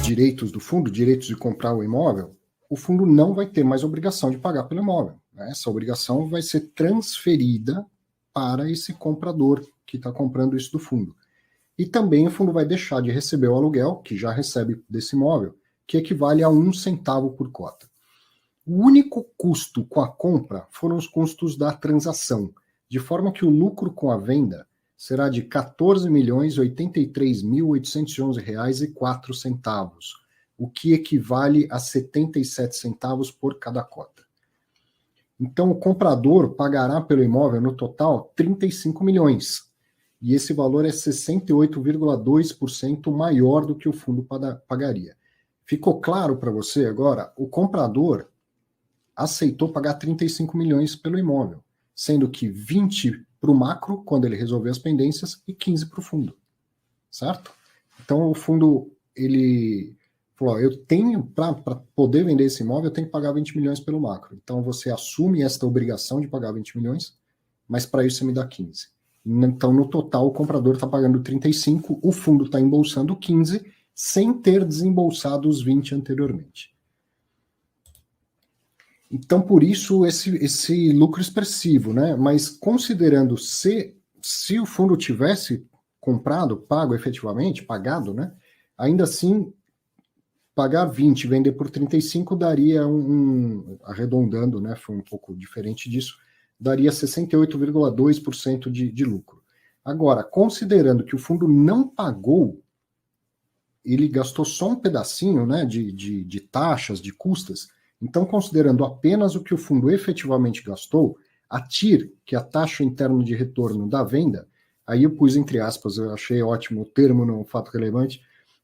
Direitos do fundo, direitos de comprar o imóvel, o fundo não vai ter mais obrigação de pagar pelo imóvel, né? Essa obrigação vai ser transferida para esse comprador que está comprando isso do fundo. E também o fundo vai deixar de receber o aluguel, que já recebe desse imóvel, que equivale a 1 centavo por cota. O único custo com a compra foram os custos da transação, de forma que o lucro com a venda será de R$ 14.083.811,04, o que equivale a 77 centavos por cada cota. Então, o comprador pagará pelo imóvel, no total, 35 milhões. E esse valor é 68,2% maior do que o fundo pagaria. Ficou claro para você agora? O comprador aceitou pagar 35 milhões pelo imóvel, sendo que 20 para o macro, quando ele resolver as pendências, e 15 para o fundo, certo? Então, o fundo, ele falou, eu tenho, para poder vender esse imóvel, eu tenho que pagar 20 milhões pelo macro. Então, você assume esta obrigação de pagar 20 milhões, mas para isso você me dá 15. Então, no total, o comprador está pagando 35, o fundo está embolsando 15, sem ter desembolsado os 20 anteriormente. Então, por isso, esse lucro expressivo, né? Mas considerando se o fundo tivesse comprado, pago efetivamente, pagado, né? Ainda assim, pagar 20 e vender por 35 daria arredondando, né? Foi um pouco diferente disso, daria 68,2% de lucro. Agora, considerando que o fundo não pagou, ele gastou só um pedacinho, né? De taxas, de custas. Então, considerando apenas o que o fundo efetivamente gastou, a TIR, que é a taxa interna de retorno da venda, aí eu pus entre aspas, eu achei ótimo o termo no fato relevante,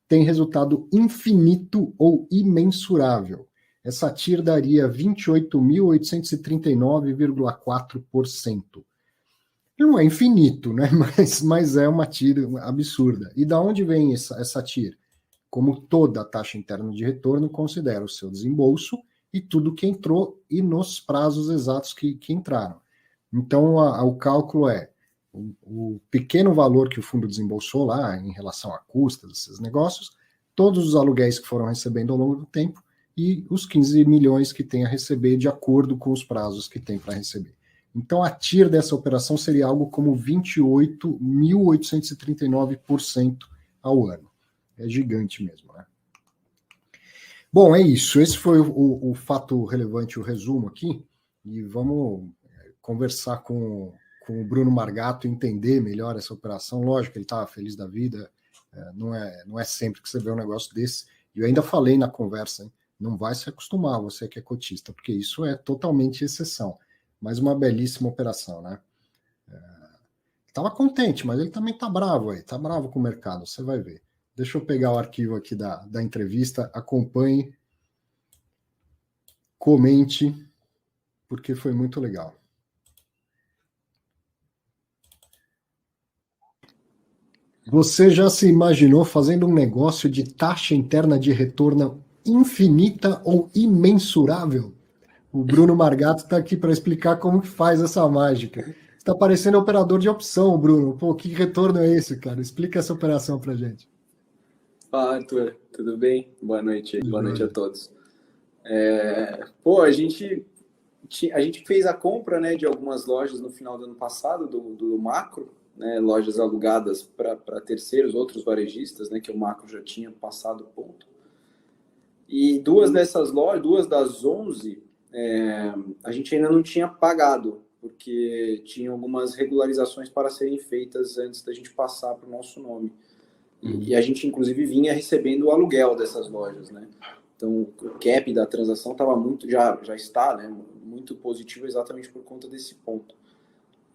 tem resultado infinito ou imensurável. Essa TIR daria 28.839,4%. Não é infinito, né? Mas é uma TIR absurda. E da onde vem essa TIR? Como toda taxa interna de retorno, considera o seu desembolso e tudo que entrou e nos prazos exatos que entraram. Então, o cálculo é o pequeno valor que o fundo desembolsou lá em relação a custas, esses negócios, todos os aluguéis que foram recebendo ao longo do tempo e os 15 milhões que tem a receber de acordo com os prazos que tem para receber. Então, a TIR dessa operação seria algo como 28.839% ao ano. É gigante mesmo, né? Bom, é isso. Esse foi o fato relevante, o resumo aqui. E vamos conversar com o Bruno Margato, entender melhor essa operação. Lógico que ele estava feliz da vida. Não é sempre que você vê um negócio desse. E eu ainda falei na conversa, hein? Não vai se acostumar, você que é cotista, porque isso é totalmente exceção. Mas uma belíssima operação, né? Estava contente, mas ele também está bravo aí. Está bravo com o mercado, você vai ver. Deixa eu pegar o arquivo aqui da entrevista, acompanhe, comente, porque foi muito legal. Você já se imaginou fazendo um negócio de taxa interna de retorno infinita ou imensurável? O Bruno Margato está aqui para explicar como que faz essa mágica. Está parecendo operador de opção, Bruno. Pô, que retorno é esse, cara? Explica essa operação para gente. Fala, Arthur. Tudo bem? Boa noite. Boa noite a todos. A gente fez a compra, né, de algumas lojas no final do ano passado, do Macro, né, lojas alugadas para terceiros, outros varejistas, né, que o Macro já tinha passado o ponto. E duas dessas lojas, 2 das 11, a gente ainda não tinha pagado, porque tinha algumas regularizações para serem feitas antes da gente passar para o nosso nome. E a gente, inclusive, vinha recebendo o aluguel dessas lojas, né? Então, o cap da transação estava muito, já está, né, muito positivo exatamente por conta desse ponto.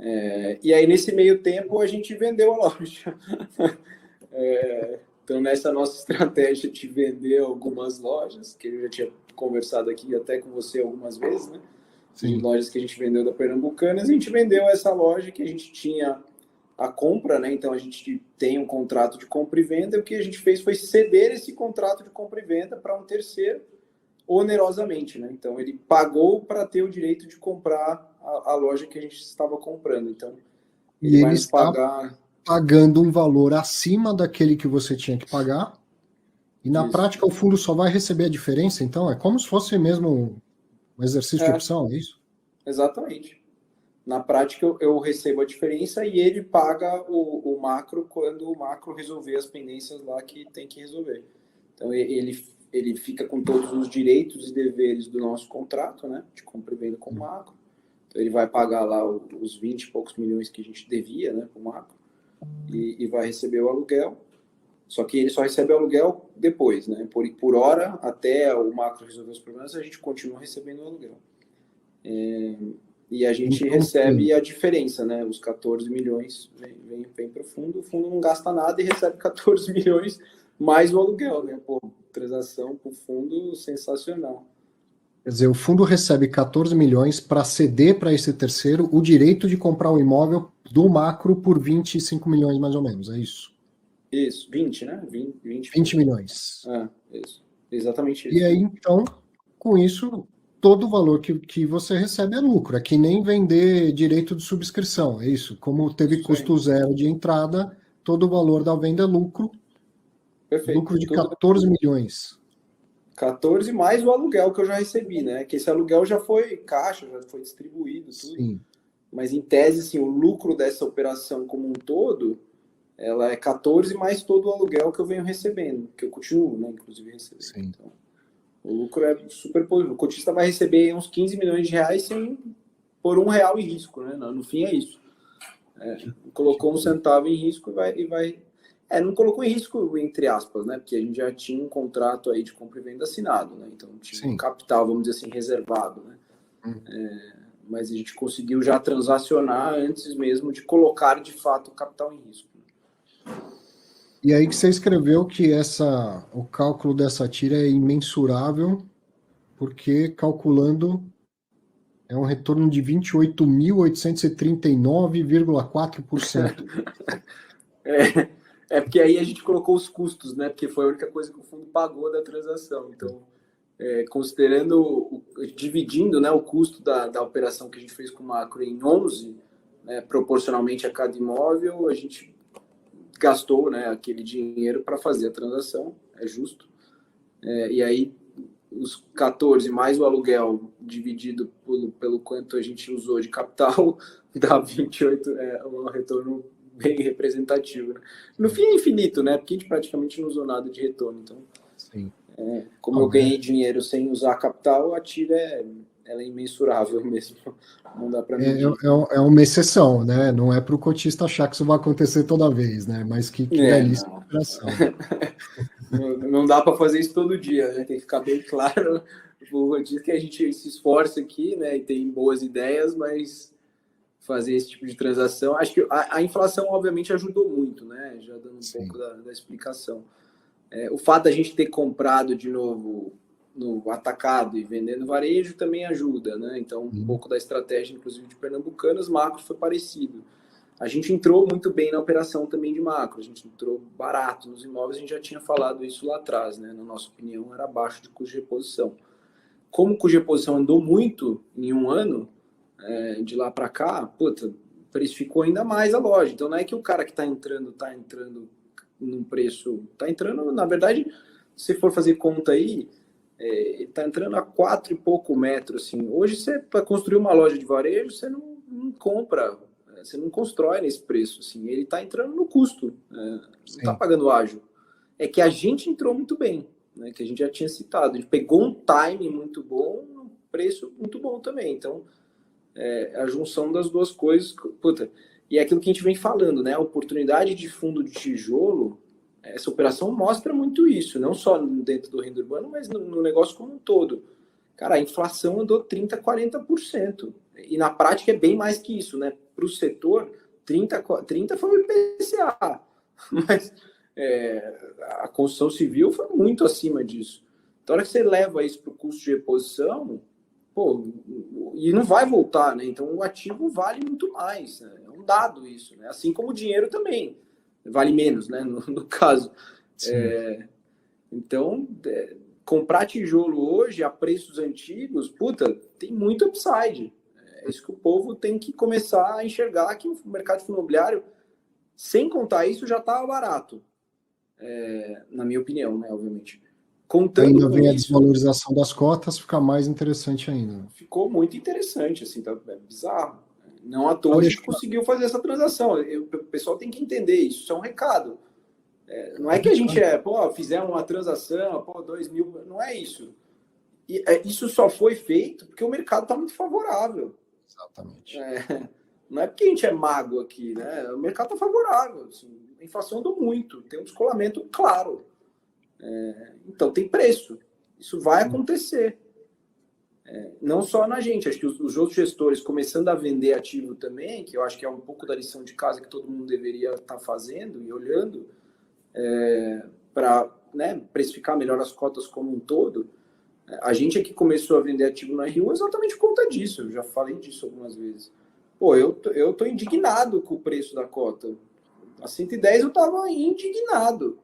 E aí, nesse meio tempo, a gente vendeu a loja. Então, nessa nossa estratégia de vender algumas lojas, que eu já tinha conversado aqui até com você algumas vezes, né? Sim. De lojas que a gente vendeu da Pernambucanas, a gente vendeu essa loja que a gente tinha a compra, né? Então a gente tem um contrato de compra e venda, e o que a gente fez foi ceder esse contrato de compra e venda para um terceiro, onerosamente, né? Então, ele pagou para ter o direito de comprar a loja que a gente estava comprando. Então, E ele vai ele nos está pagar... pagando um valor acima daquele que você tinha que pagar, e na Isso. prática o fundo só vai receber a diferença, então é como se fosse mesmo um exercício de opção, é isso? Exatamente. Na prática, eu recebo a diferença e ele paga o macro quando o macro resolver as pendências lá que tem que resolver. Então, ele fica com todos os direitos e deveres do nosso contrato, né, de compra e venda com o macro. Então, ele vai pagar lá os 20 e poucos milhões que a gente devia, né, com o macro, e vai receber o aluguel. Só que ele só recebe o aluguel depois, né? Por hora, até o macro resolver os problemas, a gente continua recebendo o aluguel. E a gente Então, recebe a diferença, né? Os 14 milhões vem para o fundo não gasta nada e recebe 14 milhões mais o aluguel, né? Pô, transação para o fundo sensacional. quer dizer, o fundo recebe 14 milhões para ceder para esse terceiro o direito de comprar o imóvel do macro por 25 milhões, mais ou menos, é isso? Isso, 20, né? 20 milhões. Isso. Exatamente E isso. aí, então, com isso, todo o valor que você recebe é lucro. É que nem vender direito de subscrição, é isso. Como teve Isso aí. custo zero de entrada, todo o valor da venda é lucro. Perfeito. Lucro de Tudo 14 milhões. 14 mais o aluguel que eu já recebi, né? Que esse aluguel já foi caixa, já foi distribuído, tudo. Sim, Mas em tese, assim, o lucro dessa operação como um todo, ela é 14 mais todo o aluguel que eu venho recebendo, que eu continuo, né, inclusive, recebendo. sim. Então, o lucro é super positivo. O cotista vai receber uns 15 milhões de reais sem pôr R$ 1 em risco, né? No fim é isso. Colocou um centavo em risco e vai... não colocou em risco, entre aspas, né? Porque a gente já tinha um contrato aí de compra e venda assinado, né? Então tinha um capital, vamos dizer assim, reservado, né? Mas a gente conseguiu já transacionar antes mesmo de colocar de fato o capital em risco. E aí que você escreveu que o cálculo dessa tira é imensurável, porque calculando é um retorno de 28.839,4%. Porque aí a gente colocou os custos, né? Porque foi a única coisa que o fundo pagou da transação. Então, considerando, dividindo, né, o custo da operação que a gente fez com o macro em 11, né, proporcionalmente a cada imóvel, a gente gastou, né, aquele dinheiro para fazer a transação, é justo. E aí, os 14 mais o aluguel dividido pelo quanto a gente usou de capital, dá 28, um retorno bem representativo. Né? No fim é infinito, né? Porque a gente praticamente não usou nada de retorno. Então, Sim. como eu ganhei dinheiro sem usar capital, a tira ela é imensurável mesmo. Não dá para medir. É uma exceção, né? Não é para o cotista achar que isso vai acontecer toda vez, né? Mas que belíssima operação. Não dá para fazer isso todo dia, né? Tem que ficar bem claro. Diz que a gente se esforça aqui, né? E tem boas ideias, mas fazer esse tipo de transação, acho que a inflação obviamente ajudou muito, né? Já dando um pouco da explicação. O fato da gente ter comprado de novo no atacado e vendendo varejo também ajuda, né? Então, um pouco da estratégia, inclusive de Pernambucanas, macro foi parecido. A gente entrou muito bem na operação também de macro, a gente entrou barato nos imóveis, a gente já tinha falado isso lá atrás, né? Na nossa opinião, era abaixo de custo de reposição. Como o custo de reposição andou muito em um ano, de lá para cá, precificou ainda mais a loja. Então, não é que o cara que está entrando num preço... Está entrando, na verdade, se for fazer conta aí, está entrando a 4 e pouco metros. Assim. Hoje, para construir uma loja de varejo, você não compra, você não constrói nesse preço. Assim. Ele está entrando no custo, não está pagando ágio. É que a gente entrou muito bem, né, que a gente já tinha citado. A gente pegou um time muito bom, um preço muito bom também. Então, a junção das duas coisas... E é aquilo que a gente vem falando, né? A oportunidade de fundo de tijolo, essa operação mostra muito isso, não só dentro do renda urbano, mas no negócio como um todo. Cara, a inflação andou 30%, 40%. E na prática é bem mais que isso, né? Para o setor, 30 foi o IPCA. Mas a construção civil foi muito acima disso. Então, a hora que você leva isso para o custo de reposição, e não vai voltar, né? Então o ativo vale muito mais, né? É um dado isso, né? Assim como o dinheiro também vale menos, né? No caso. Então comprar tijolo hoje a preços antigos, puta, tem muito upside. É isso que o povo tem que começar a enxergar, que o mercado imobiliário, sem contar isso, já está barato. Na minha opinião, né, obviamente. Contando ainda vem a isso, desvalorização das cotas, fica mais interessante ainda. ficou muito interessante, assim, tá, é bizarro. Não à toa a gente conseguiu fazer essa transação. O pessoal tem que entender isso, isso é um recado. Não é que a gente fizemos uma transação, 2 mil, não é isso. Isso só foi feito porque o mercado está muito favorável. Exatamente. Não é porque a gente é mago aqui, né? O mercado está favorável. Assim, a inflação andou muito, tem um descolamento claro. Então tem preço. Isso vai acontecer. Não só na gente, acho que os outros gestores começando a vender ativo também, que eu acho que é um pouco da lição de casa que todo mundo deveria estar fazendo e olhando, para, né, precificar melhor as cotas como um todo. A gente aqui começou a vender ativo na Rio exatamente por conta disso. Eu já falei disso algumas vezes. Eu tô indignado com o preço da cota. A 110 eu estava indignado.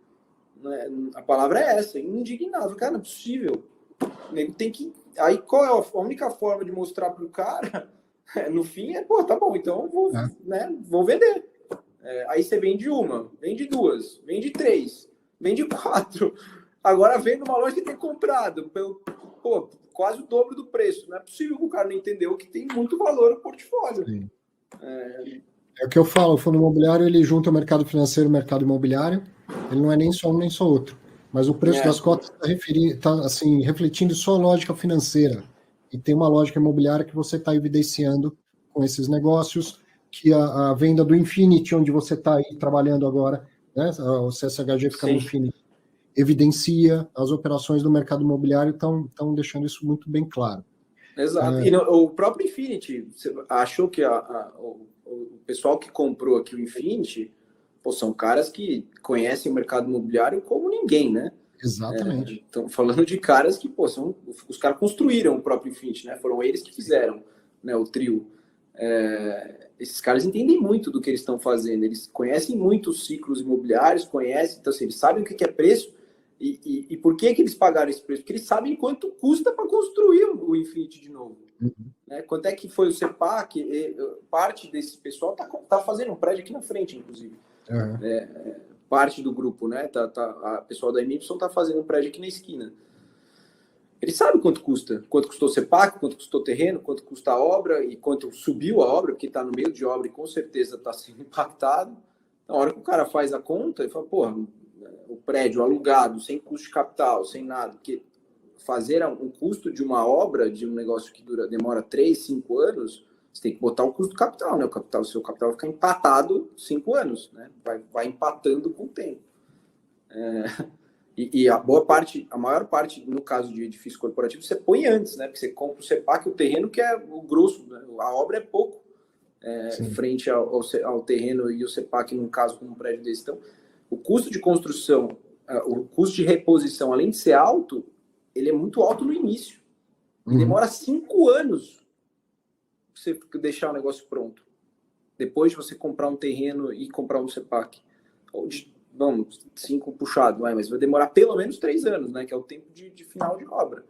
A palavra é essa, indignado. Cara, não é possível. Tem que... Aí qual é a única forma de mostrar para o cara? No fim tá bom, então eu vou, vou vender. Aí você vende uma, vende duas, vende três, vende quatro. Agora vende uma loja que tem comprado pelo quase o dobro do preço. Não é possível que o cara não entendeu que tem muito valor no portfólio. Sim. É o que eu falo, o fundo imobiliário ele junta o mercado financeiro e o mercado imobiliário, ele não é nem só um nem só outro, mas o preço das cotas está assim, refletindo só a lógica financeira, e tem uma lógica imobiliária que você está evidenciando com esses negócios, que a venda do Infinity, onde você está aí trabalhando agora, né, o CSHG fica no Infinity, evidencia as operações do mercado imobiliário, estão deixando isso muito bem claro. Exato. E o próprio Infinity, você achou que o pessoal que comprou aqui o Infinity, são caras que conhecem o mercado imobiliário como ninguém, né? Exatamente. Estão falando de caras que, os caras construíram o próprio Infinity, né? Foram eles que fizeram, né, o trio. Esses caras entendem muito do que eles estão fazendo, eles conhecem muito os ciclos imobiliários, então assim, eles sabem o que é preço e por que eles pagaram esse preço, porque eles sabem quanto custa para construir o Infinity de novo. Né? Quanto é que foi o CEPAC? Parte desse pessoal tá fazendo um prédio aqui na frente, inclusive. Parte do grupo, né? A pessoal da MY tá fazendo um prédio aqui na esquina. Ele sabe quanto custa, quanto custou o CEPAC, quanto custou o terreno, quanto custa a obra e quanto subiu a obra, porque está no meio de obra e com certeza está sendo impactado. Na hora que o cara faz a conta, ele fala, o prédio alugado, sem custo de capital, sem nada, porque fazer um custo de uma obra, de um negócio que demora 3, 5 anos, você tem que botar o custo do capital, né? O seu capital vai ficar empatado 5 anos, né? Vai empatando com o tempo. E a maior parte, no caso de edifício corporativo, você põe antes, né? Porque você compra o CEPAC, o terreno, que é o grosso, né? A obra é pouco frente ao terreno e o CEPAC, num caso, como um prédio desse. Então, o custo de construção, o custo de reposição, além de ser alto, ele é muito alto no início. E demora 5 anos para você deixar o negócio pronto. Depois de você comprar um terreno e comprar um CEPAC. Vamos, 5 puxado, mas vai demorar pelo menos 3 anos, né? Que é o tempo de final de obra.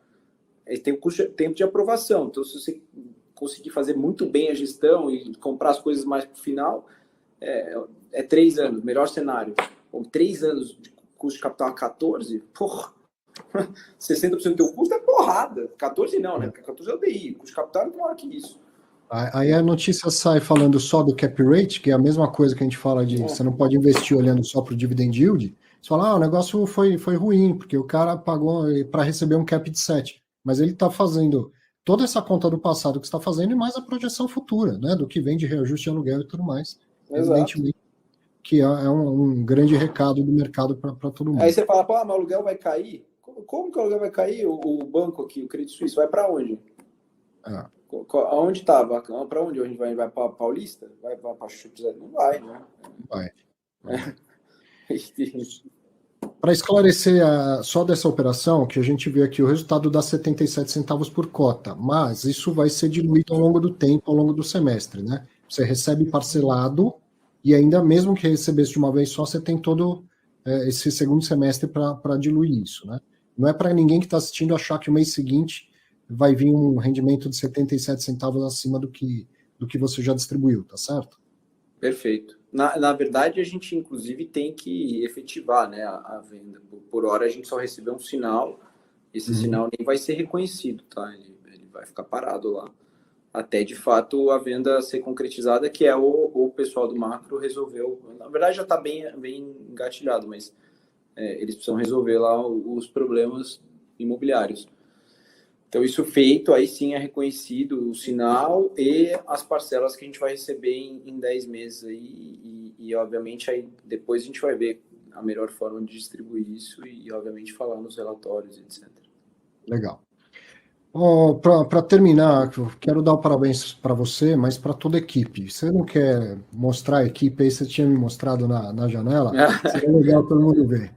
Aí tem o tempo de aprovação. Então, se você conseguir fazer muito bem a gestão e comprar as coisas mais para o final, é 3 anos, melhor cenário. 3 anos de custo de capital a 14, 60% do teu custo é porrada. 14 não, né? Porque 14 é o DI, o custo de capital é muito maior que isso. Aí a notícia sai falando só do cap rate, que é a mesma coisa que a gente fala de você não pode investir olhando só para o dividend yield. Você fala, o negócio foi ruim, porque o cara pagou para receber um cap de 7. Mas ele está fazendo toda essa conta do passado que está fazendo e mais a projeção futura, né? Do que vem de reajuste de aluguel e tudo mais. Exato. Evidentemente que é um grande recado do mercado para todo mundo. Aí você fala, mas o aluguel vai cair? Como que o aluguel vai cair? O banco aqui, o Credit Suisse, vai para onde? Aonde estava? Para onde a gente vai? Vai para Paulista? Vai para Chutes? Não vai, né? Vai. Para esclarecer só dessa operação, que a gente vê aqui o resultado dá 77 centavos por cota, mas isso vai ser diluído ao longo do tempo, ao longo do semestre, né? Você recebe parcelado e ainda mesmo que recebesse de uma vez só, você tem todo esse segundo semestre para diluir isso, né? Não é para ninguém que está assistindo achar que o mês seguinte vai vir um rendimento de 77 centavos acima do que você já distribuiu, tá certo? Perfeito. Na verdade, a gente, inclusive, tem que efetivar, né, a venda. Por hora, a gente só recebeu um sinal. Esse sinal nem vai ser reconhecido, tá? Ele vai ficar parado lá. Até, de fato, a venda ser concretizada, que é o pessoal do macro resolveu. Na verdade, já está bem engatilhado, mas eles precisam resolver lá os problemas imobiliários. Então, isso feito, aí sim é reconhecido o sinal e as parcelas que a gente vai receber em 10 meses. Aí, e, obviamente, aí depois a gente vai ver a melhor forma de distribuir isso e obviamente, falar nos relatórios, etc. Legal. Para terminar, eu quero dar o parabéns para você, mas para toda a equipe. Você não quer mostrar a equipe aí? Você tinha me mostrado na janela. Seria legal todo mundo ver.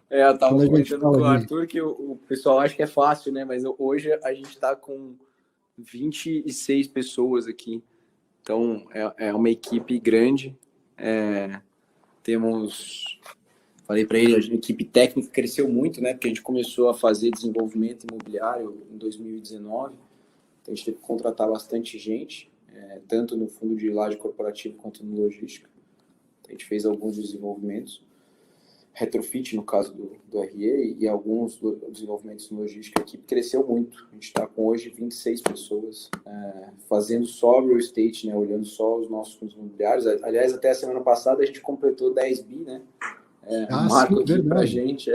Eu estava comentando com o Arthur que o pessoal acha que é fácil, né? Mas hoje a gente está com 26 pessoas aqui. Então, é uma equipe grande. Falei para ele, a equipe técnica cresceu muito, né? Porque a gente começou a fazer desenvolvimento imobiliário em 2019. Então, a gente teve que contratar bastante gente, tanto no fundo de laje corporativo quanto no logística. Então, a gente fez alguns desenvolvimentos. Retrofit, no caso do RE, e alguns desenvolvimentos no logística. A equipe cresceu muito. A gente está com hoje 26 pessoas fazendo só real estate, né? Olhando só os nossos fundos imobiliários. Aliás, até a semana passada a gente completou 10 bi, né? Um marco sim, aqui para a gente.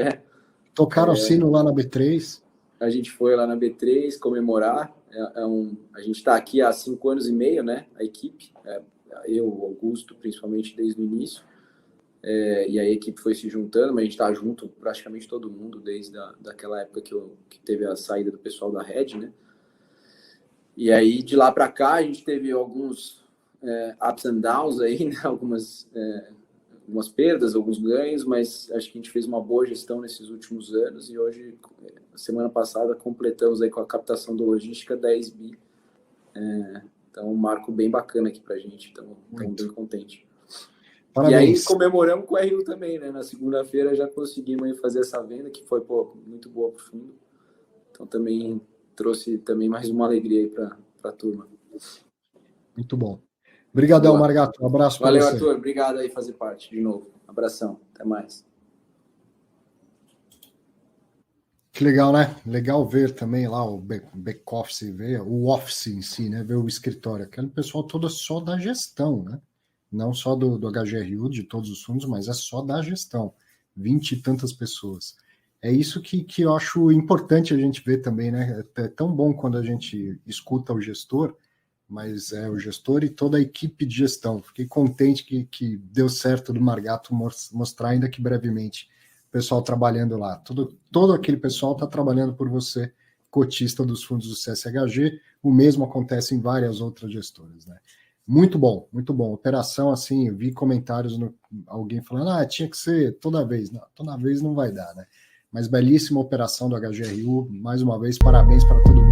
Tocaram o sino lá na B3. A gente foi lá na B3 comemorar. A gente está aqui há 5 anos e meio, né? A equipe. Eu, Augusto, principalmente desde o início. E aí a equipe foi se juntando, mas a gente está junto praticamente todo mundo desde daquela época que teve a saída do pessoal da Red, né? E aí de lá para cá a gente teve alguns ups and downs aí, né? Algumas perdas, alguns ganhos, mas acho que a gente fez uma boa gestão nesses últimos anos e hoje, semana passada, completamos aí com a captação do logística 10 bi. Então um marco bem bacana aqui para a gente, estamos bem contentes. Parabéns. E aí comemoramos com o RU também, né? Na segunda-feira já conseguimos aí fazer essa venda, que foi muito boa para o fundo. Então também trouxe também mais uma alegria aí para a turma. Muito bom. Obrigadão, Margato. Um abraço para você. Valeu, Arthur. Obrigado aí por fazer parte de novo. Abração. Até mais. Que legal, né? Legal ver também lá o back-office, ver o office em si, né? Ver o escritório. Aquele pessoal todo só da gestão, né? Não só do HGRU, de todos os fundos, mas é só da gestão. 20 e tantas pessoas. É isso que eu acho importante a gente ver também, né? É tão bom quando a gente escuta o gestor, mas é o gestor e toda a equipe de gestão. Fiquei contente que deu certo do Margato mostrar, ainda que brevemente, o pessoal trabalhando lá. Todo aquele pessoal está trabalhando por você, cotista dos fundos do CSHG. O mesmo acontece em várias outras gestoras, né? Muito bom, muito bom. Operação, assim, eu vi comentários, alguém falando, tinha que ser toda vez. Não, toda vez não vai dar, né? Mas belíssima operação do HGRU. Mais uma vez, parabéns para todo mundo.